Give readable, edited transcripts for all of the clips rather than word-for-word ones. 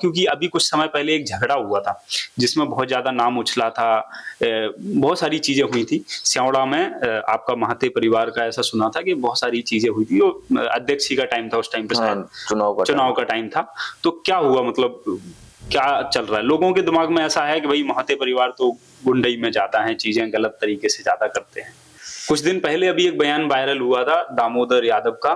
क्योंकि अभी कुछ समय पहले एक झगड़ा हुआ था, जिसमें बहुत ज़्यादा नाम उछला था। बहुत सारी चीज़ें हुई थी। स्यावड़ा में आपका महाते परिवार का ऐसा सुना था कि बहुत सारी चीज़ें हुई थी। वो अध्यक्ष जी का टाइम था उस टाइम पे शायद, हाँ, चुनाव चुनाव का टाइम था। तो क्या हुआ मतलब क्या चल रहा है? लोगों के दिमाग में ऐसा है कि भई महाते परिवार तो गुंडई में ज़्यादा हैं, चीज़ें गलत तरीके से ज़्यादा करते हैं। कुछ दिन पहले अभी एक बयान वायरल हुआ था दामोदर यादव का,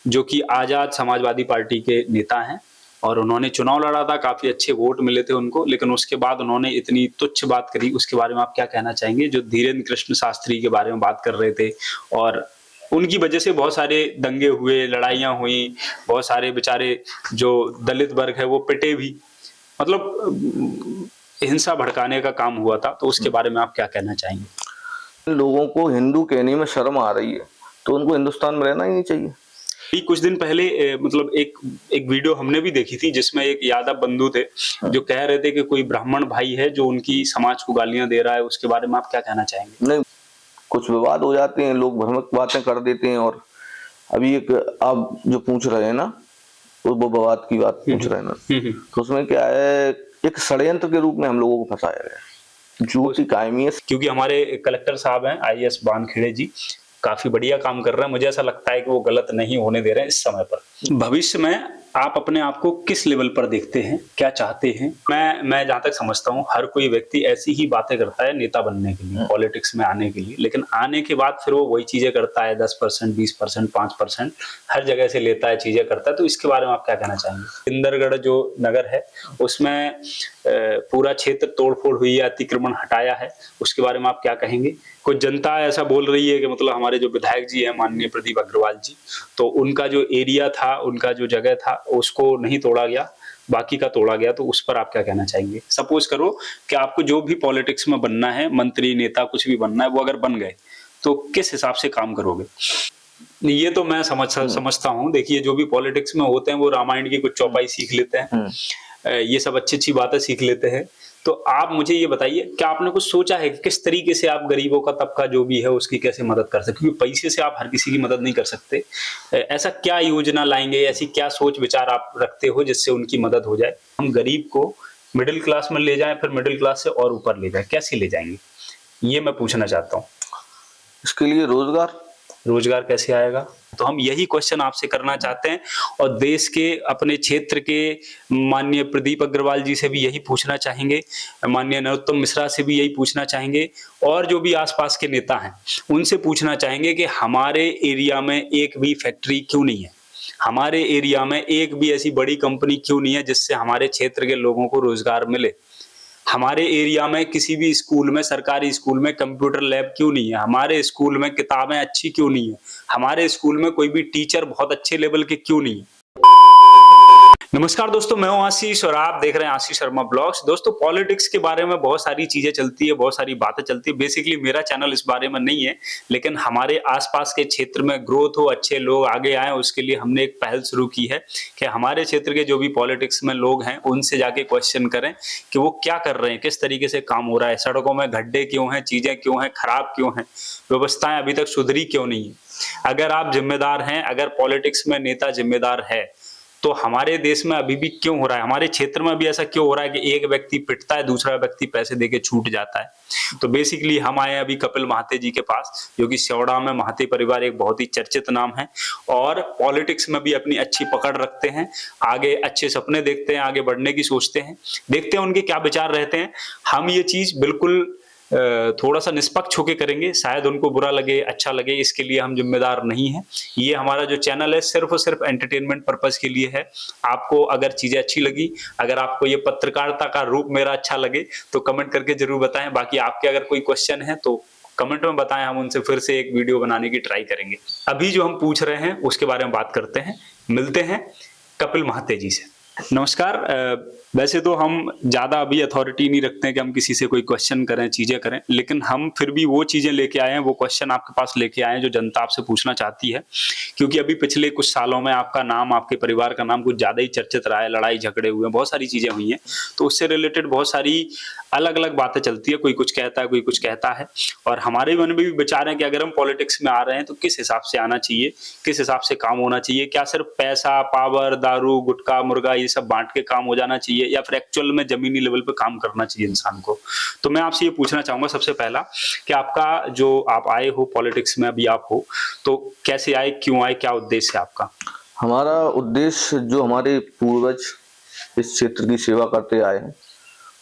जो कि आज़ाद समाजवादी पार्टी के नेता हैं और उन्होंने चुनाव लड़ा था, काफ़ी अच्छे वोट मिले थे उनको, लेकिन उसके बाद उन्होंने इतनी तुच्छ बात करी, उसके बारे में आप क्या कहना चाहेंगे? जो धीरेन्द्र कृष्ण शास्त्री के बारे में बात कर रहे थे और उनकी वजह से बहुत सारे दंगे हुए, लड़ाइयाँ हुई, बहुत सारे बेचारे जो दलित वर्ग है वो पिटे भी। मतलब हिंसा भड़काने का काम हुआ था, तो उसके बारे में आप क्या कहना चाहेंगे? लोगों को हिंदू कहने में शर्म आ रही है, तो उनको हिंदुस्तान में रहना ही नहीं चाहिए। अभी कुछ दिन पहले मतलब एक वीडियो हमने भी देखी थी जिसमें एक यादव बंधु थे जो कह रहे थे कि कोई ब्राह्मण भाई है जो उनकी समाज को गालियां दे रहा है, उसके बारे में आप क्या कहना चाहेंगे? नहीं, कुछ विवाद हो जाते हैं, लोग भ्रामक बातें कर देते हैं। और अभी एक आप जो पूछ रहे हैं ना, वो विवाद की बात पूछ रहे हैं ना, तो उसमें क्या है, एक षड्यंत्र के रूप में हम लोगों को फंसाया गया, झूठी कायमी है। क्योंकि हमारे कलेक्टर साहब हैं आईएएस बानखेड़े जी, काफी बढ़िया काम कर रहे हैं। मुझे ऐसा लगता है कि वो गलत नहीं होने दे रहे हैं इस समय पर। भविष्य में आप अपने आप को किस लेवल पर देखते हैं, क्या चाहते हैं? मैं जहां तक समझता हूँ हर कोई व्यक्ति ऐसी ही बातें करता है नेता बनने के लिए, पॉलिटिक्स में आने के लिए, लेकिन आने के बाद फिर वो वही चीजें करता है, 10%, 20%, 5%, हर जगह से लेता है, चीजें करता है। तो इसके बारे में आप क्या कहना चाहेंगे? इंदरगढ़ जो नगर है उसमें पूरा क्षेत्र तोड़फोड़ हुई है, अतिक्रमण हटाया है, उसके बारे में आप क्या कहेंगे? कुछ जनता ऐसा बोल रही है कि मतलब हमारे जो विधायक जी हैं माननीय प्रदीप अग्रवाल जी, तो उनका जो एरिया था, उनका जो जगह था, उसको नहीं तोड़ा गया, बाकी का तोड़ा गया। तो उस पर आप क्या कहना चाहेंगे? सपोज करो कि आपको जो भी पॉलिटिक्स में बनना है, मंत्री, नेता, कुछ भी बनना है, वो अगर बन गए, तो किस हिसाब से काम करोगे? ये तो मैं समझता हूँ। देखिए, जो भी पॉलिटिक्स में होते हैं वो रामायण की कुछ चौपाई सीख लेते हैं, ये सब अच्छी-अच्छी बातें सीख लेते हैं। तो आप मुझे ये बताइए, क्या आपने कुछ सोचा है कि किस तरीके से आप गरीबों का तबका जो भी है उसकी कैसे मदद कर सकते? क्योंकि पैसे से आप हर किसी की मदद नहीं कर सकते। ऐसा क्या योजना लाएँगे, ऐसी क्या सोच-विचार आप रखते हो जिससे उनकी मदद हो जाए? हम गरीब को मिडल क्लास में ले जाएँ, फिर मिडल क्लास से और ऊपर ले जाएँ, कैसे ले जाएँगे? ये मैं पूछना चाहता हूँ। इसके लिए रोजगार कैसे आएगा? तो हम यही क्वेश्चन आपसे करना चाहते हैं और देश के, अपने क्षेत्र के माननीय प्रदीप अग्रवाल जी से भी यही पूछना चाहेंगे, माननीय नरोत्तम मिश्रा से भी यही पूछना चाहेंगे और जो भी आसपास के नेता हैं, उनसे पूछना चाहेंगे कि हमारे एरिया में एक भी फैक्ट्री क्यों नहीं है? हमारे एरिया में एक भी ऐसी बड़ी कंपनी क्यों नहीं है जिससे हमारे क्षेत्र के लोगों को रोजगार मिले? हमारे एरिया में किसी भी स्कूल में, सरकारी स्कूल में कंप्यूटर लैब क्यों नहीं है? हमारे स्कूल में किताबें अच्छी क्यों नहीं है? हमारे स्कूल में कोई भी टीचर बहुत अच्छे लेवल के क्यों नहीं है? नमस्कार दोस्तों, मैं हूं आशीष और आप देख रहे हैं आशीष शर्मा ब्लॉग्स। दोस्तों, पॉलिटिक्स के बारे में बहुत सारी चीजें चलती है, बहुत सारी बातें चलती है। बेसिकली मेरा चैनल इस बारे में नहीं है, लेकिन हमारे आसपास के क्षेत्र में ग्रोथ हो, अच्छे लोग आगे आए, उसके लिए हमने एक पहल शुरू की है कि हमारे क्षेत्र के जो भी पॉलिटिक्स में लोग हैं उनसे जाके क्वेश्चन करें कि वो क्या कर रहे हैं, किस तरीके से काम हो रहा है, सड़कों में गड्ढे क्यों हैं, चीजें क्यों हैं, खराब क्यों हैं, व्यवस्थाएं अभी तक सुधरी क्यों नहीं है। अगर आप जिम्मेदार हैं, अगर पॉलिटिक्स में नेता जिम्मेदार है, तो हमारे देश में अभी भी क्यों हो रहा है, हमारे क्षेत्र में भी ऐसा क्यों हो रहा है कि एक व्यक्ति पिटता है, दूसरा व्यक्ति पैसे देके छूट जाता है? तो बेसिकली हम आए हैं अभी कपिल महाते जी के पास, जो कि स्यावड़ा में महाते परिवार एक बहुत ही चर्चित नाम है और पॉलिटिक्स में भी अपनी अच्छी पकड़ रखते हैं, आगे अच्छे सपने देखते हैं, आगे बढ़ने की सोचते हैं। देखते हैं उनके क्या विचार रहते हैं। हम ये चीज बिल्कुल थोड़ा सा निष्पक्ष होके करेंगे, शायद उनको बुरा लगे, अच्छा लगे, इसके लिए हम जिम्मेदार नहीं हैं। ये हमारा जो चैनल है सिर्फ और सिर्फ एंटरटेनमेंट पर्पस के लिए है। आपको अगर चीजें अच्छी लगी, अगर आपको ये पत्रकारिता का रूप मेरा अच्छा लगे, तो कमेंट करके जरूर बताएं। बाकी आपके अगर कोई क्वेश्चन है तो कमेंट में बताएं, हम उनसे फिर से एक वीडियो बनाने की ट्राई करेंगे। अभी जो हम पूछ रहे हैं उसके बारे में बात करते हैं, मिलते हैं कपिल महाते जी से। नमस्कार। वैसे तो हम ज़्यादा अभी अथॉरिटी नहीं रखते हैं कि हम किसी से कोई क्वेश्चन करें, चीज़ें करें, लेकिन हम फिर भी वो चीज़ें लेके आए हैं, वो क्वेश्चन आपके पास लेके आए हैं जो जनता आपसे पूछना चाहती है। क्योंकि अभी पिछले कुछ सालों में आपका नाम, आपके परिवार का नाम कुछ ज़्यादा ही चर्चित रहा है, लड़ाई झगड़े हुए हैं, बहुत सारी चीज़ें हुई हैं, तो उससे रिलेटेड बहुत सारी अलग-अलग बातें चलती है, कोई कुछ कहता है, कोई कुछ कहता है। और हमारे मन में भी विचार है कि अगर हम पॉलिटिक्स में आ रहे हैं तो किस हिसाब से आना चाहिए, किस हिसाब से काम होना चाहिए, क्या सिर्फ पैसा, पावर, दारू, गुटखा, मुर्गा ये सब बांट के काम हो जाना चाहिए या फिर एक्चुअल में जमीनी लेवल पे काम करना चाहिए इंसान को? तो मैं आपसे ये पूछना चाहूंगा सबसे पहला कि आपका जो आप आए हो पॉलिटिक्स में अभी आप हो, तो कैसे आए, क्यों आए, क्या उद्देश्य है आपका? हमारा उद्देश्य, जो हमारे पूर्वज इस क्षेत्र की सेवा करते आए हैं,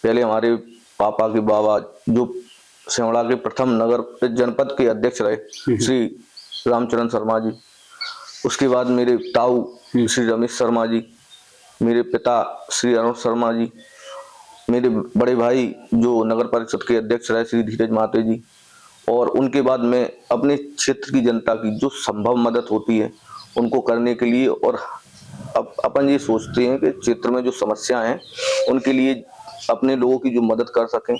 पहले हमारे पापा के बाबा जो सिमड़ा के प्रथम नगर जनपद के अध्यक्ष रहे श्री रामचरण शर्मा जी, उसके बाद मेरे ताऊ श्री रमेश शर्मा जी, मेरे पिता श्री अरुण शर्मा जी, मेरे बड़े भाई जो नगर परिषद के अध्यक्ष रहे श्री धीरज माते जी, और उनके बाद मैं अपने क्षेत्र की जनता की जो संभव मदद होती है उनको करने के लिए, और अपन ये सोचते हैं कि क्षेत्र में जो समस्याएं हैं उनके लिए अपने लोगों की जो मदद कर सकें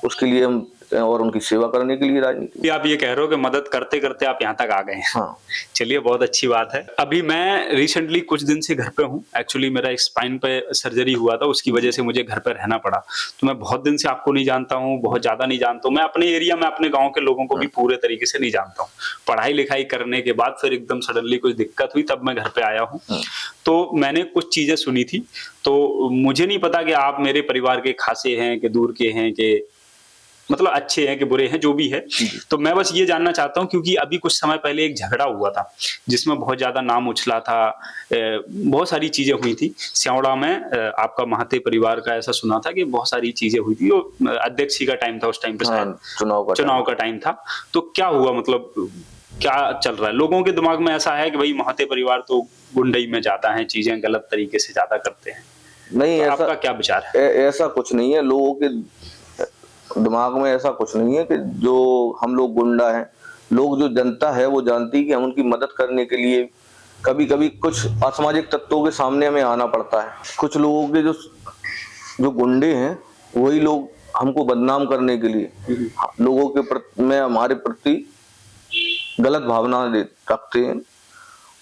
उसके लिए हम, और उनकी सेवा करने के लिए राजनीति। आप ये कह रहे हो कि मदद करते करते आप यहाँ तक आ गए हैं। हाँ, चलिए, बहुत अच्छी बात है। अभी मैं रिसेंटली कुछ दिन से घर पे हूँ। एक्चुअली मेरा एक स्पाइन पे सर्जरी हुआ था, उसकी वजह से मुझे घर पे रहना पड़ा। तो मैं बहुत दिन से आपको नहीं जानता हूँ, बहुत ज्यादा नहीं जानता हूँ। मैं अपने एरिया में अपने गाँव के लोगों को भी पूरे तरीके से नहीं जानता हूँ। पढ़ाई लिखाई करने के बाद फिर एकदम सडनली कुछ दिक्कत हुई, तब मैं घर पे आया हूँ। तो मैंने कुछ चीजें सुनी थी, तो मुझे नहीं पता कि आप मेरे परिवार के खासे हैं कि दूर के हैं, कि मतलब अच्छे हैं कि बुरे हैं, जो भी है। तो मैं बस ये जानना चाहता हूँ, क्योंकि अभी कुछ समय पहले एक झगड़ा हुआ था जिसमें बहुत ज्यादा नाम उछला था, बहुत सारी चीजें हुई थी स्यावड़ा में। आपका महाते परिवार का ऐसा सुना था कि बहुत सारी चीजें हुई थी। वो अध्यक्ष का टाइम था उस टाइम पे, शायद चुनाव का टाइम था। तो क्या हुआ, मतलब क्या चल रहा है? लोगों के दिमाग में ऐसा है कि भाई महाते परिवार तो गुंडई में जाता है, चीजें गलत तरीके से ज्यादा करते हैं। नहीं, तो ऐसा आपका क्या विचार है? ऐसा कुछ नहीं है। लोगों के दिमाग में ऐसा कुछ नहीं है कि जो हम लोग गुंडा हैं। लोग, जो जनता है वो जानती है कि हम उनकी मदद करने के लिए कभी कभी कुछ असामाजिक तत्वों के सामने हमें आना पड़ता है। कुछ लोगों के जो गुंडे हैं वही लोग हमको बदनाम करने के लिए लोगों के प्रति में हमारे प्रति गलत भावना रखते हैं,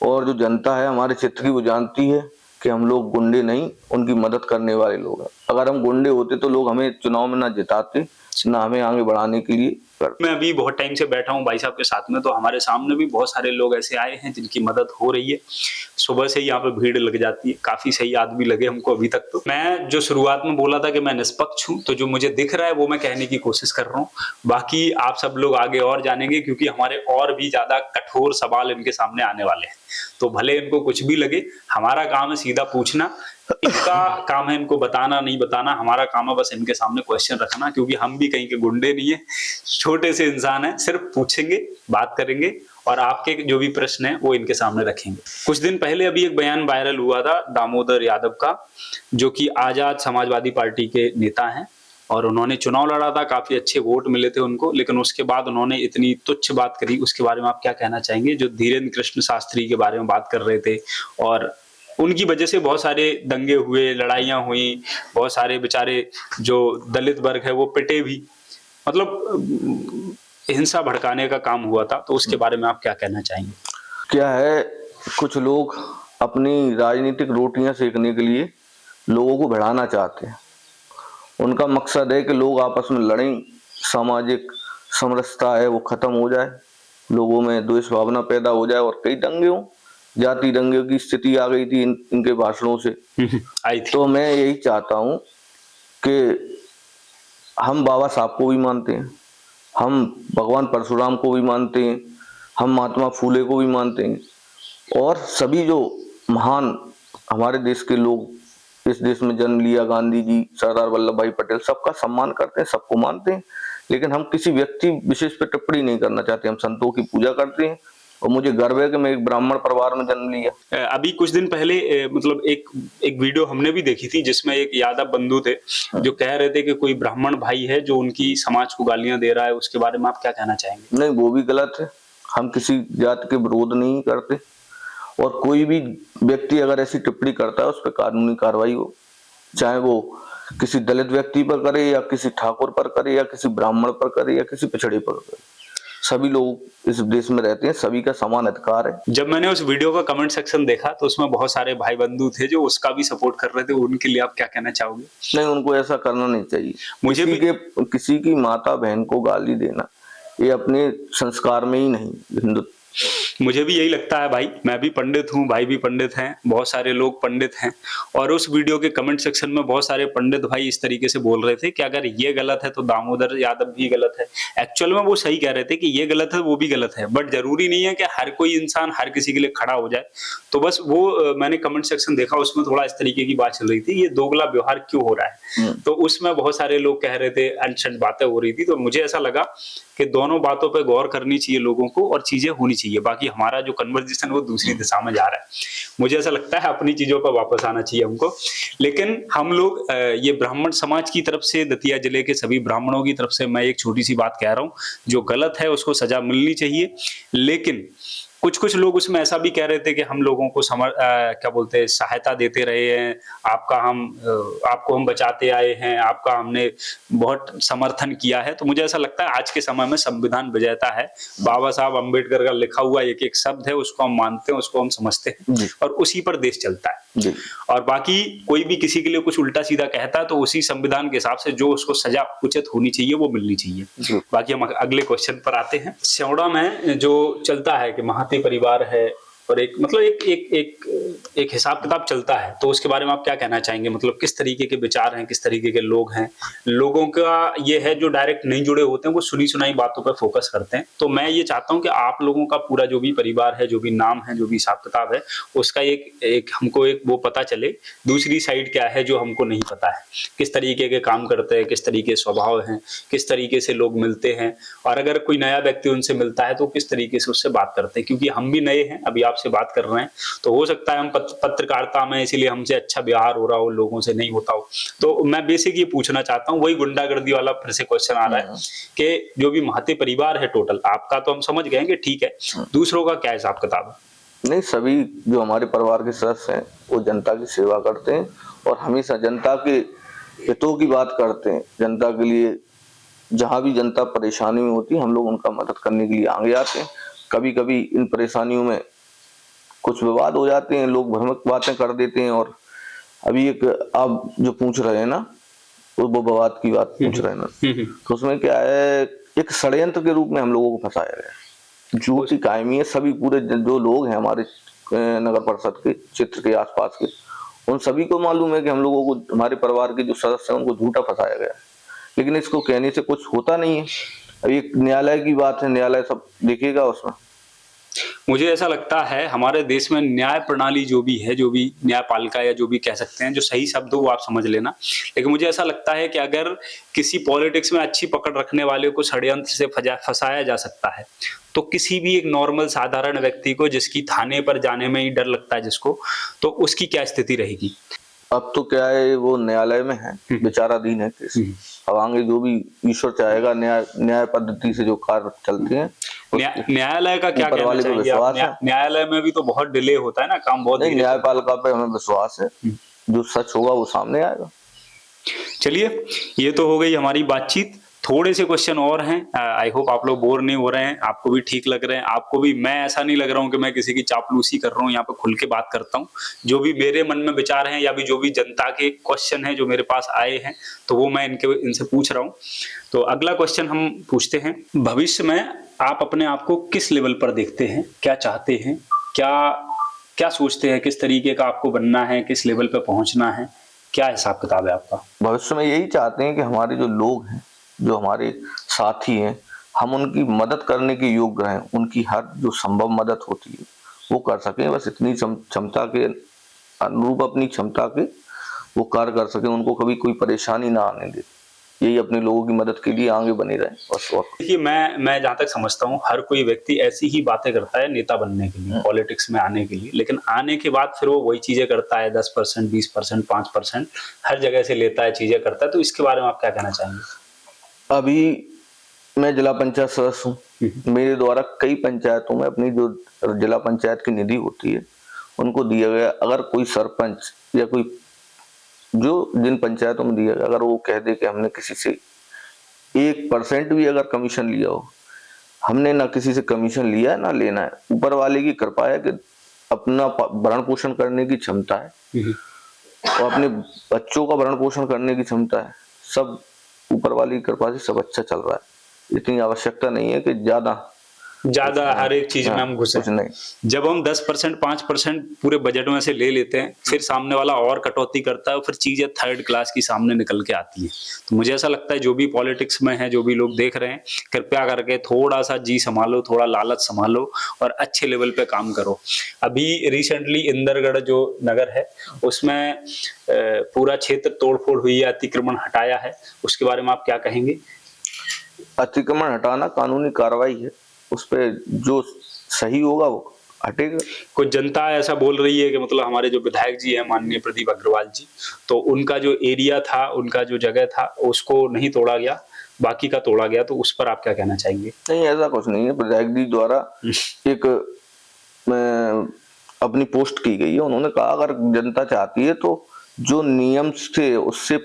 और जो जनता है हमारे क्षेत्र की वो जानती है कि हम लोग गुंडे नहीं, उनकी मदद करने वाले लोग हैं। अगर हम गुंडे होते तो लोग हमें चुनाव में ना जिताते, ना हमें आगे बढ़ाने के लिए करते। मैं अभी बहुत टाइम से बैठा हूँ भाई साहब के साथ में, तो हमारे सामने भी बहुत सारे लोग ऐसे आए हैं जिनकी मदद हो रही है। सुबह से ही यहाँ पे भीड़ लग जाती है, काफी सही आदमी लगे हमको अभी तक। तो मैं जो शुरुआत में बोला था कि मैं निष्पक्ष हूँ, तो जो मुझे दिख रहा है वो मैं कहने की कोशिश कर रहा हूँ। बाकी आप सब लोग आगे और जानेंगे, क्योंकि हमारे और भी ज्यादा कठोर सवाल इनके सामने आने वाले हैं। तो भले इनको कुछ भी लगे, हमारा काम है सीधा पूछना, इनका काम है इनको बताना नहीं बताना। हमारा काम है बस इनके सामने क्वेश्चन रखना, क्योंकि हम भी कहीं के गुंडे नहीं है, छोटे से इंसान हैं। सिर्फ पूछेंगे, बात करेंगे, और आपके जो भी प्रश्न है वो इनके सामने रखेंगे। कुछ दिन पहले अभी एक बयान वायरल हुआ था दामोदर यादव का, जो कि आजाद समाजवादी पार्टी के नेता हैं, और उन्होंने चुनाव लड़ा था, काफी अच्छे वोट मिले थे उनको। लेकिन उसके बाद उन्होंने इतनी तुच्छ बात करी, उसके बारे में आप क्या कहना चाहेंगे? जो धीरेन्द्र कृष्ण शास्त्री के बारे में बात कर रहे थे, और उनकी वजह से बहुत सारे दंगे हुए, लड़ाइयां हुई, बहुत सारे बेचारे जो दलित वर्ग है वो पिटे भी, मतलब हिंसा भड़काने का काम हुआ था। तो उसके बारे में आप क्या कहना चाहेंगे? क्या है, कुछ लोग अपनी राजनीतिक रोटियां सेकने के लिए लोगों को भिड़ाना चाहते हैं। उनका मकसद है कि लोग आपस में लड़ें, सामाजिक समरसता है वो खत्म हो जाए, लोगों में द्वेष भावना पैदा हो जाए, और कई दंगे हों। जाति दंगे की स्थिति आ गई थी इनके भाषणों से आई थी। तो मैं यही चाहता हूं कि हम बाबा साहब को भी मानते हैं, हम भगवान परशुराम को भी मानते हैं, हम महात्मा फूले को भी मानते हैं, और सभी जो महान हमारे देश के लोग इस देश में जन्म लिया, गांधी जी, सरदार वल्लभ भाई पटेल, सबका सम्मान करते हैं, सबको मानते हैं। लेकिन हम किसी व्यक्ति विशेष पे टिप्पणी नहीं करना चाहते। हम संतों की पूजा करते हैं, और मुझे गर्व है कि मैं एक ब्राह्मण परिवार में जन्म लिया। अभी कुछ दिन पहले मतलब एक वीडियो हमने भी देखी थी, जिसमें एक यादव बंधु थे जो कह रहे थे कि कोई ब्राह्मण भाई है जो उनकी समाज को गालियां दे रहा है। उसके बारे में आप क्या कहना चाहेंगे? नहीं, वो भी गलत है। हम किसी जात के विरोध नहीं करते, और कोई भी व्यक्ति अगर ऐसी टिप्पणी करता है उस पर कानूनी कार्रवाई हो, चाहे वो किसी दलित व्यक्ति पर करे, या किसी ठाकुर पर करे, या किसी ब्राह्मण पर करे, या किसी पिछड़े पर करे। सभी लोग इस देश में रहते हैं, सभी का समान अधिकार है। जब मैंने उस वीडियो का कमेंट सेक्शन देखा तो उसमें बहुत सारे भाई बंधु थे जो उसका भी सपोर्ट कर रहे थे। उनके लिए आप क्या कहना चाहोगे? नहीं, उनको ऐसा करना नहीं चाहिए। मुझे किसी की माता बहन को गाली देना ये अपने संस्कार में ही नहीं। मुझे भी यही लगता है भाई, मैं भी पंडित हूँ, भाई भी पंडित हैं, बहुत सारे लोग पंडित हैं और उस वीडियो के कमेंट सेक्शन में बहुत सारे पंडित भाई इस तरीके से बोल रहे थे कि अगर ये गलत है तो दामोदर यादव भी गलत है। एक्चुअल में वो सही कह रहे थे कि ये गलत है, वो भी गलत है, बट ज़रूरी नहीं है कि हर कोई इंसान हर किसी के लिए खड़ा हो जाए। तो बस वो मैंने कमेंट सेक्शन देखा, उसमें थोड़ा इस तरीके की बात चल रही थी, ये दोगला व्यवहार क्यों हो रहा है? तो उसमें बहुत सारे लोग कह रहे थे, अनशन बातें हो रही थी, तो मुझे ऐसा लगा कि दोनों बातों पे गौर करनी चाहिए लोगों को और चीज़ें होनी चाहिए। बाकी हमारा जो कन्वर्सेशन वो दूसरी दिशा में जा रहा है। मुझे ऐसा लगता है अपनी चीज़ों पर वापस आना चाहिए हमको। लेकिन हम लोग ये ब्राह्मण समाज की तरफ से, दतिया जिले के सभी ब्राह्मणों की तरफ से मैं एक छोटी-सी बात कह रहा हूँ, जो गलत है उसको सज़ा मिलनी चाहिए। लेकिन कुछ-कुछ लोग उसमें ऐसा भी कह रहे थे कि हम लोगों को क्या बोलते हैं, सहायता देते रहे हैं, आपको हम बचाते आए हैं, आपका हमने बहुत समर्थन किया है। तो मुझे ऐसा लगता है आज के समय में संविधान विजेता है। बाबा साहब अम्बेडकर का लिखा हुआ एक-एक शब्द है, उसको हम मानते हैं, उसको हम समझते हैं और उसी पर देश चलता है। और बाकी कोई भी किसी के लिए कुछ उल्टा-सीधा कहता है तो उसी संविधान के हिसाब से जो उसको सज़ा उचित होनी चाहिए वो मिलनी चाहिए। बाकी हम अगले क्वेश्चन पर आते हैं। स्यौड़ा में जो चलता है कि महाती परिवार है और एक मतलब एक हिसाब किताब चलता है, तो उसके बारे में आप क्या कहना चाहेंगे? मतलब किस तरीके के विचार हैं, किस तरीके के लोग हैं? लोगों का ये है जो डायरेक्ट नहीं जुड़े होते हैं, वो सुनी-सुनाई बातों पे फ़ोकस करते हैं। तो मैं ये चाहता हूँ कि आप लोगों का पूरा जो भी परिवार है, जो भी नाम है, जो भी हिसाब किताब है, उसका हमको एक वो पता चले, दूसरी साइड क्या है जो हमको नहीं पता है। किस तरीके के काम करते हैं, किस तरीके स्वभाव हैं, किस तरीके से लोग मिलते हैं और अगर कोई नया व्यक्ति उनसे मिलता है तो किस तरीके से उससे बात करते हैं। क्योंकि हम भी नए हैं, अभी आपसे बात कर रहे हैं, तो हो सकता है हम पत्रकारिता में इसीलिए हमसे अच्छा व्यवहार हो रहा हो, लोगों से नहीं होता हो। तो मैं बेसिक ये पूछना चाहता हूँ, वही गुंडागर्दी वाला फिर से क्वेश्चन आ रहा है कि जो भी महाती परिवार है टोटल, आपका तो हम समझ गए कि ठीक है, दूसरों का क्या हिसाब किताब है? नहीं, सभी जो हमारे परिवार के सदस्य हैं वो जनता की सेवा करते हैं और हमेशा जनता के हितों की बात करते हैं। जनता के लिए जहाँ भी जनता परेशानी में होती है हम लोग उनका मदद करने के लिए आगे आते हैं। कभी-कभी इन परेशानियों में कुछ विवाद हो जाते हैं, लोग भ्रामक बातें कर देते हैं और अभी एक आप जो पूछ रहे हैं ना, वो विवाद की बात पूछ रहे हैं ना, तो उसमें क्या है, एक षड्यंत्र के रूप में हम लोगों को फंसाया गया है। झूठी कायमी है, सभी पूरे जो लोग हैं हमारे नगर परिषद के क्षेत्र के आसपास के, उन सभी को मालूम है कि हम लोगों को, हमारे परिवार के जो सदस्य हैं उनको झूठा फंसाया गया है, लेकिन इसको कहने से कुछ होता नहीं है। अभी एक न्यायालय की बात है, न्यायालय सब देखेगा उसमें। मुझे ऐसा लगता है हमारे देश में न्याय प्रणाली जो भी है, जो भी न्यायपालिका या जो भी कह सकते हैं, जो सही शब्द हो वो आप समझ लेना। लेकिन मुझे ऐसा लगता है कि अगर किसी पॉलिटिक्स में अच्छी पकड़ रखने वाले को षड्यंत्र से फँसाया जा सकता है, तो किसी भी एक नॉर्मल साधारण व्यक्ति को जिसकी थाने पर जाने में ही डर लगता है जिसको, तो उसकी क्या स्थिति रहेगी? अब तो क्या है, वो न्यायालय में है, विचाराधीन है केस। अब आगे जो भी ईश्वर चाहेगा, न्याय पद्धति से जो कार्य चलते हैं, न्यायालय का क्या कहना चाहिए आप? न्यायालय में भी तो बहुत डिले होता है ना, काम बहुत नहीं, न्यायपालिका पे हमें विश्वास है, जो सच होगा वो सामने आएगा। चलिए, ये तो हो गई हमारी बातचीत। थोड़े से क्वेश्चन और हैं, आई होप आप लोग बोर नहीं हो रहे हैं, आपको भी ठीक लग रहे हैं, आपको भी, मैं ऐसा नहीं लग रहा हूँ कि मैं किसी की चापलूसी कर रहा हूँ, यहाँ पे खुल के बात करता हूँ। जो भी मेरे मन में विचार हैं या भी जो भी जनता के क्वेश्चन हैं जो मेरे पास आए हैं, तो वो मैं इनसे पूछ रहा हूँ। तो अगला क्वेश्चन हम पूछते हैं, भविष्य में आप अपने आप को किस लेवल पर देखते हैं? क्या चाहते हैं? क्या सोचते हैं? किस तरीके का आपको बनना है? किस लेवल पे पहुँचना है? क्या हिसाब किताब है आपका? भविष्य में यही चाहते हैं कि हमारे जो लोग हैं, जो हमारे साथी हैं, हम उनकी मदद करने के योग्य रहें, उनकी हर जो संभव मदद होती है वो कर सकें। बस इतनी क्षमता के अनुरूप, अपनी क्षमता के वो कार्य कर सकें, उनको कभी कोई परेशानी ना आने दे। यही अपने लोगों की मदद के लिए आगे बने रहें। बस देखिए, मैं जहाँ तक समझता हूँ, हर कोई व्यक्ति ऐसी ही बातें करता है नेता बनने के लिए, पॉलिटिक्स में आने के लिए, लेकिन आने के बाद फिर वो वही चीजें करता है, 10%, 20%, 5% हर जगह से लेता है, चीजें करता है। तो इसके बारे में आप क्या कहना चाहेंगे? अभी मैं जिला पंचायत सदस्य हूँ, मेरे द्वारा कई पंचायतों में अपनी जो जिला पंचायत की निधि होती है उनको दिया गया। अगर कोई सरपंच या कोई जो जिन पंचायतों में दिया गया, अगर वो कह दे कि हमने किसी से 1% भी अगर कमीशन लिया हो, हमने ना किसी से कमीशन लिया है ना लेना है। ऊपर वाले की कृपा है कि अपना भरण पोषण करने की क्षमता है और अपने बच्चों का भरण पोषण करने की क्षमता है। सब ऊपर वाली की कृपा से सब अच्छा चल रहा है। इतनी आवश्यकता नहीं है कि ज्यादा ज्यादा हर एक चीज में हाँ, हम घुसे। कुछ नहीं। जब हम 10% 5% पूरे बजट में से ले लेते हैं, फिर सामने वाला और कटौती करता है और फिर चीजें थर्ड क्लास की सामने निकल के आती हैं। तो मुझे ऐसा लगता है जो भी पॉलिटिक्स में है, जो भी लोग देख रहे हैं, कृपया करके थोड़ा सा जी संभालो, थोड़ा लालच संभालो और अच्छे लेवल पे काम करो। अभी रिसेंटली इंदरगढ़ जो नगर है उसमें पूरा क्षेत्र तोड़फोड़ हुई है, अतिक्रमण हटाया है, उसके बारे में आप क्या कहेंगे? अतिक्रमण हटाना कानूनी कार्रवाई है, उस पे जो सही होगा वो हटेगा। कुछ जनता ऐसा बोल रही है कि मतलब हमारे जो विधायक जी हैं माननीय प्रदीप अग्रवाल जी, तो उनका जो एरिया था, उनका जो जगह था, उसको नहीं तोड़ा गया, बाकी का तोड़ा गया, तो उस पर आप क्या कहना चाहेंगे? नहीं, ऐसा कुछ नहीं है। विधायक जी द्वारा एक अपनी पोस्ट की गई है, उन्होंने कहा अगर जनता चाहती है तो जो नियम थे उससे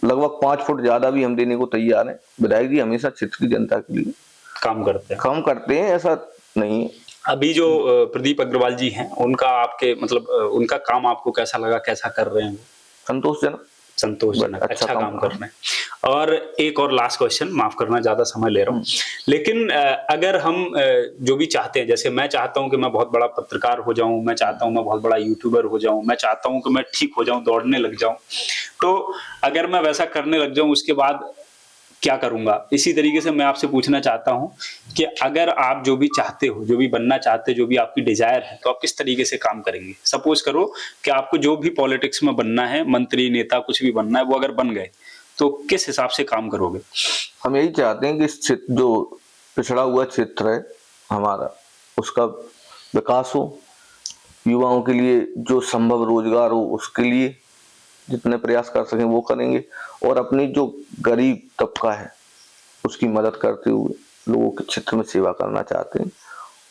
लगभग 5 फुट ज्यादा भी हम देने को तैयार हैं। विधायक जी हमेशा क्षेत्र की जनता के लिए काम करते हैं। ऐसा नहीं है। अभी जो प्रदीप अग्रवाल जी हैं, उनका आपके मतलब उनका काम आपको कैसा लगा, कैसा कर रहे हैं? संतोषजनक, अच्छा काम कर रहे हैं। और एक और लास्ट क्वेश्चन, माफ करना ज्यादा समय ले रहा हूँ, लेकिन अगर हम जो भी चाहते हैं, जैसे मैं चाहता हूँ कि मैं बहुत बड़ा पत्रकार हो जाऊं, मैं चाहता हूँ मैं बहुत बड़ा यूट्यूबर हो जाऊं, मैं चाहता हूँ कि मैं ठीक हो जाऊं, दौड़ने लग जाऊं, तो अगर मैं वैसा करने लग जाऊं उसके बाद क्या करूंगा? इसी तरीके से मैं आपसे पूछना चाहता हूं कि अगर आप जो भी चाहते हो, जो भी बनना चाहते हो, जो भी आपकी डिजायर है, तो आप किस तरीके से काम करेंगे? सपोज करो कि आपको जो भी पॉलिटिक्स में बनना है, मंत्री, नेता, कुछ भी बनना है, वो अगर बन गए, तो किस हिसाब से काम करोगे? हम यही चाहते हैं कि जो पिछड़ा हुआ क्षेत्र है हमारा, उसका विकास हो, युवाओं के लिए जो संभव रोजगार हो उसके लिए जितने प्रयास कर सकें वो करेंगे, और अपनी जो गरीब तबका है उसकी मदद करते हुए लोगों के क्षेत्र में सेवा करना चाहते हैं।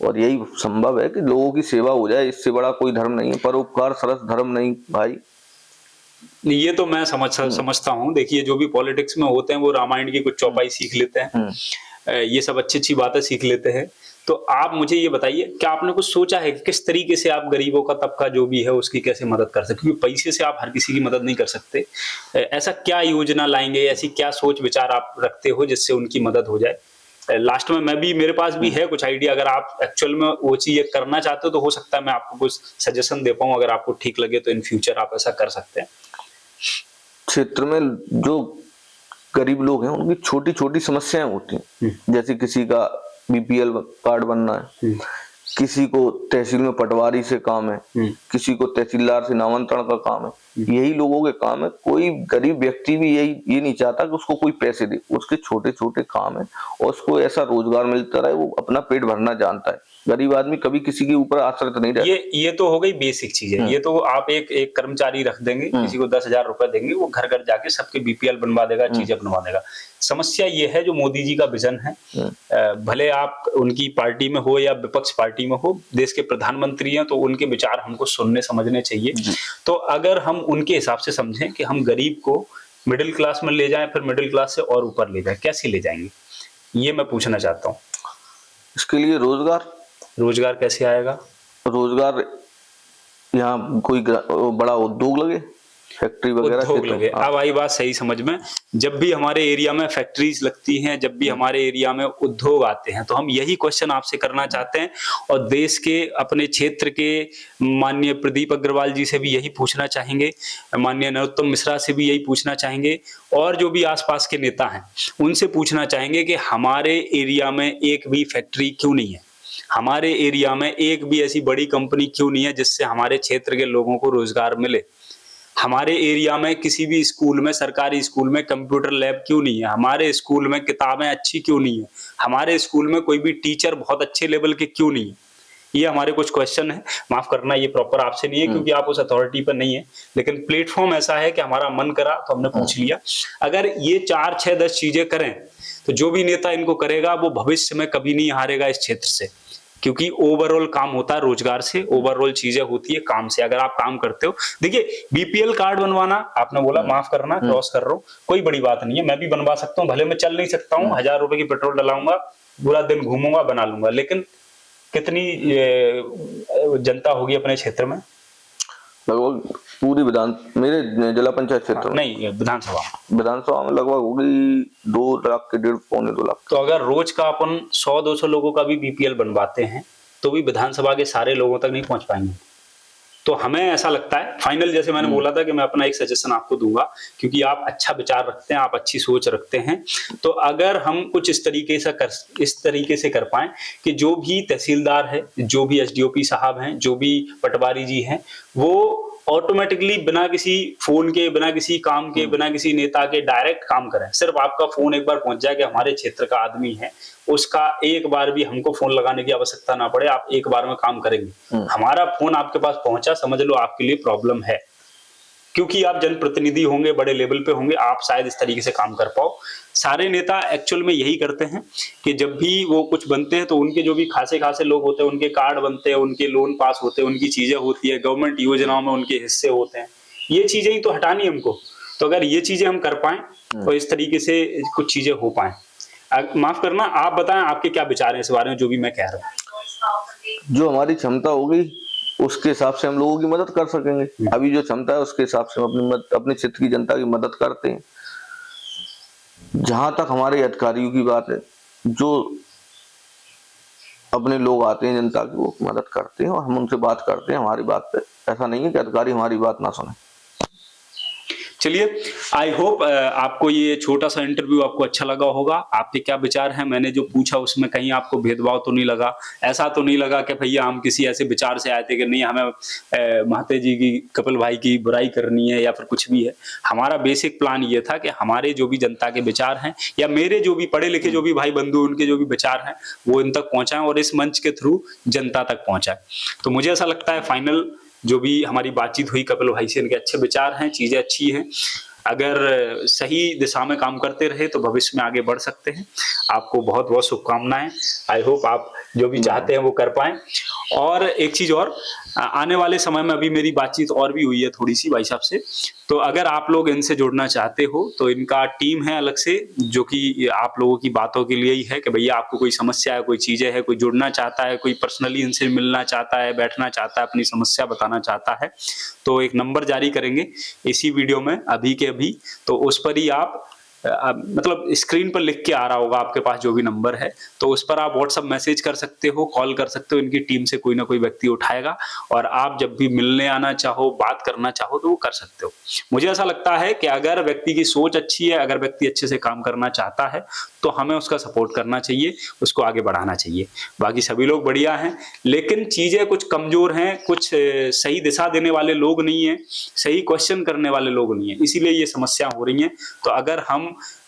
और यही संभव है कि लोगों की सेवा हो जाए, इससे बड़ा कोई धर्म नहीं है। परोपकार सरस धर्म नहीं भाई। ये तो मैं समझता हूँ। देखिए, जो भी पॉलिटिक्स में होते हैं वो रामायण की कुछ चौपाई सीख लेते हैं, ये सब अच्छी बातें सीख लेते हैं। तो आप मुझे ये बताइए, क्या आपने कुछ सोचा है कि किस तरीके से आप गरीबों का तबका जो भी है उसकी कैसे मदद कर सकते? क्योंकि पैसे से आप हर किसी की मदद नहीं कर सकते। ऐसा क्या योजना लाएंगे, ऐसी क्या सोच विचार आप रखते हो जिससे उनकी मदद हो जाए? लास्ट में मेरे पास भी है कुछ आइडिया, अगर आप एक्चुअल में वो चीज करना चाहते हो तो हो सकता है मैं आपको कुछ सजेशन दे पाऊँ, अगर आपको ठीक लगे तो इन फ्यूचर आप ऐसा कर सकते हैं। क्षेत्र में जो गरीब लोग हैं उनकी छोटी छोटी समस्याएं होती हैं, जैसे किसी का बीपीएल कार्ड बनना है, किसी को तहसील में पटवारी से काम है, किसी को तहसीलदार से नामांतरण का काम है। यही लोगों के काम है। कोई गरीब व्यक्ति भी ये नहीं चाहता कि उसको कोई पैसे दे, उसके छोटे छोटे काम है और उसको ऐसा रोजगार मिलता रहे, वो अपना पेट भरना जानता है। गरीब आदमी कभी किसी के ऊपर आश्रित नहीं रहता। ये तो हो गई बेसिक चीज है। ये तो आप एक कर्मचारी रख देंगे, किसी को 10,000 रुपए देंगे, वो घर घर जाके सबके बीपीएल बनवा देगा, चीजें बनवा देगा। समस्या ये है जो मोदी जी का विजन है, भले आप उनकी पार्टी में हो या विपक्ष पार्टी में हो, देश के प्रधानमंत्री हैं तो उनके विचार हमको सुनने समझने चाहिए। तो अगर हम उनके हिसाब से समझें कि हम गरीब को मिडिल क्लास में ले जाएं, फिर मिडिल क्लास से और ऊपर ले जाएं, कैसे ले जाएंगे, ये मैं पूछना चाहता हूँ। इसके लिए रोजगार कैसे आएगा? रोजगार यहाँ कोई बड़ा उद्योग लगे, फैक्ट्री वगैरह लगे। अब आई बात सही समझ में, जब भी हमारे एरिया में फैक्ट्रीज लगती हैं, जब भी हमारे एरिया में उद्योग आते हैं, तो हम यही क्वेश्चन आपसे करना चाहते हैं और देश के अपने क्षेत्र के माननीय प्रदीप अग्रवाल जी से भी यही पूछना चाहेंगे, माननीय नरोत्तम मिश्रा से भी यही पूछना चाहेंगे, और जो भी आसपास के नेता हैं उनसे पूछना चाहेंगे कि हमारे एरिया में एक भी फैक्ट्री क्यों नहीं है, हमारे एरिया में एक भी ऐसी बड़ी कंपनी क्यों नहीं है जिससे हमारे क्षेत्र के लोगों को रोजगार मिले, हमारे एरिया में किसी भी स्कूल में, सरकारी स्कूल में कंप्यूटर लैब क्यों नहीं है, हमारे स्कूल में किताबें अच्छी क्यों नहीं है, हमारे स्कूल में कोई भी टीचर बहुत अच्छे लेवल के क्यों नहीं है। ये हमारे कुछ क्वेश्चन है। माफ करना, ये प्रॉपर आपसे नहीं है क्योंकि आप उस अथॉरिटी पर नहीं है, लेकिन प्लेटफॉर्म ऐसा है कि हमारा मन करा तो हमने पूछ लिया। अगर ये 4, 6, 10 चीजें करें तो जो भी नेता इनको करेगा वो भविष्य में कभी नहीं हारेगा इस क्षेत्र से, क्योंकि ओवरऑल काम होता है रोजगार से, ओवरऑल चीजें होती है काम से। अगर आप काम करते हो, देखिए बीपीएल कार्ड बनवाना, आपने बोला, माफ करना क्रॉस कर रहा हूँ, कोई बड़ी बात नहीं है, मैं भी बनवा सकता हूँ, भले मैं चल नहीं सकता हूँ, 1000 रुपए की पेट्रोल डलाऊंगा, पूरा दिन घूमूंगा, बना लूंगा, लेकिन कितनी जनता होगी अपने क्षेत्र में? लगभग पूरी मेरे जिला पंचायत क्षेत्र में नहीं, विधानसभा में लगभग होगी 2 लाख के 1.5 पौने 2 लाख। तो अगर रोज का अपन 100-200 लोगों का भी बीपीएल बनवाते हैं तो भी विधानसभा के सारे लोगों तक नहीं पहुंच पाएंगे। तो हमें ऐसा लगता है फाइनल, जैसे मैंने बोला था कि मैं अपना एक सजेशन आपको दूंगा, क्योंकि आप अच्छा विचार रखते हैं, आप अच्छी सोच रखते हैं, तो अगर हम कुछ इस तरीके से कर पाए कि जो भी तहसीलदार है, जो भी एसडीओपी साहब हैं, जो भी पटवारी जी हैं, वो ऑटोमेटिकली बिना किसी फोन के, बिना किसी काम के, बिना किसी नेता के डायरेक्ट काम करें। सिर्फ आपका फोन एक बार पहुंच जाए कि हमारे क्षेत्र का आदमी है, उसका एक बार भी हमको फोन लगाने की आवश्यकता ना पड़े, आप एक बार में काम करेंगे। हमारा फोन आपके पास पहुंचा, समझ लो आपके लिए प्रॉब्लम है, क्योंकि आप जनप्रतिनिधि होंगे, बड़े लेवल पे होंगे, आप शायद इस तरीके से काम कर पाओ। सारे नेता एक्चुअल में यही करते हैं कि जब भी वो कुछ बनते हैं तो उनके जो भी खासे लोग होते हैं, उनके कार्ड बनते हैं, उनके लोन पास होते हैं, उनकी चीजें होती है, गवर्नमेंट योजनाओं में उनके हिस्से होते हैं, ये चीजें ही तो हटानी हमको। तो अगर ये चीजें हम कर पाए तो इस तरीके से कुछ चीजें हो पाए। माफ करना, आप बताएं आपके क्या विचार हैं इस बारे में, जो भी मैं कह रहा हूँ। जो हमारी क्षमता होगी उसके हिसाब से हम लोगों की मदद कर सकेंगे। अभी जो क्षमता है उसके हिसाब से हम अपने क्षेत्र की जनता की मदद करते हैं। जहां तक हमारे अधिकारियों की बात है, जो अपने लोग आते हैं जनता की, वो मदद करते हैं और हम उनसे बात करते हैं हमारी बात पे। ऐसा नहीं है कि अधिकारी हमारी बात ना सुने। चलिए, आई होप आपको ये छोटा सा इंटरव्यू आपको अच्छा लगा होगा। आपके क्या विचार हैं, मैंने जो पूछा उसमें कहीं आपको भेदभाव तो नहीं लगा, ऐसा तो नहीं लगा कि भैया हम किसी ऐसे विचार से आए थे कि नहीं हमें महते जी की, कपिल भाई की बुराई करनी है या फिर कुछ भी है। हमारा बेसिक प्लान ये था कि हमारे जो भी जनता के विचार हैं या मेरे जो भी पढ़े लिखे जो भी भाई बंधु, उनके जो भी विचार हैं वो इन तक पहुंचाएं और इस मंच के थ्रू जनता तक पहुंचाएं। तो मुझे ऐसा लगता है फाइनल जो भी हमारी बातचीत हुई कपिल भाई से, इनके अच्छे विचार हैं, चीजें अच्छी हैं। अगर सही दिशा में काम करते रहे तो भविष्य में आगे बढ़ सकते हैं। आपको बहुत बहुत शुभकामनाएं। आई होप आप जो भी चाहते हैं वो कर पाएं। और एक चीज और, आने वाले समय में अभी मेरी बातचीत और भी हुई है थोड़ी सी भाई साहब से, तो अगर आप लोग इनसे जुड़ना चाहते हो तो इनका टीम है अलग से, जो कि आप लोगों की बातों के लिए ही है कि भैया आपको कोई समस्या है, कोई चीजें है, कोई जुड़ना चाहता है, कोई पर्सनली इनसे मिलना चाहता है, बैठना चाहता है, अपनी समस्या बताना चाहता है, तो एक नंबर जारी करेंगे इसी वीडियो में अभी के अभी। तो उस पर ही आप मतलब स्क्रीन पर लिख के आ रहा होगा आपके पास जो भी नंबर है, तो उस पर आप व्हाट्सएप मैसेज कर सकते हो, कॉल कर सकते हो, इनकी टीम से कोई ना कोई व्यक्ति उठाएगा और आप जब भी मिलने आना चाहो, बात करना चाहो तो वो कर सकते हो। मुझे ऐसा लगता है कि अगर व्यक्ति की सोच अच्छी है, अगर व्यक्ति अच्छे से काम करना चाहता है तो हमें उसका सपोर्ट करना चाहिए, उसको आगे बढ़ाना चाहिए। बाकी सभी लोग बढ़िया हैं, लेकिन चीजें कुछ कमजोर हैं, कुछ सही दिशा देने वाले लोग नहीं है, सही क्वेश्चन करने वाले लोग नहीं है, इसीलिए ये समस्या हो रही है। तो अगर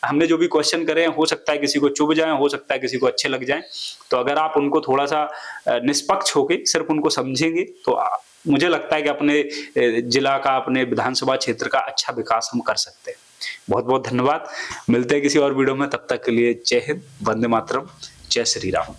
हमने जो भी क्वेश्चन करे हैं, हो सकता है किसी को चुभ जाए, हो सकता है किसी को अच्छे लग जाए, तो अगर आप उनको थोड़ा सा निष्पक्ष होके सिर्फ उनको समझेंगे तो मुझे लगता है कि अपने जिला का, अपने विधानसभा क्षेत्र का अच्छा विकास हम कर सकते हैं। बहुत बहुत धन्यवाद। मिलते हैं किसी और वीडियो में, तब तक के लिए जय हिंद, वंदे मातरम, जय श्री राम।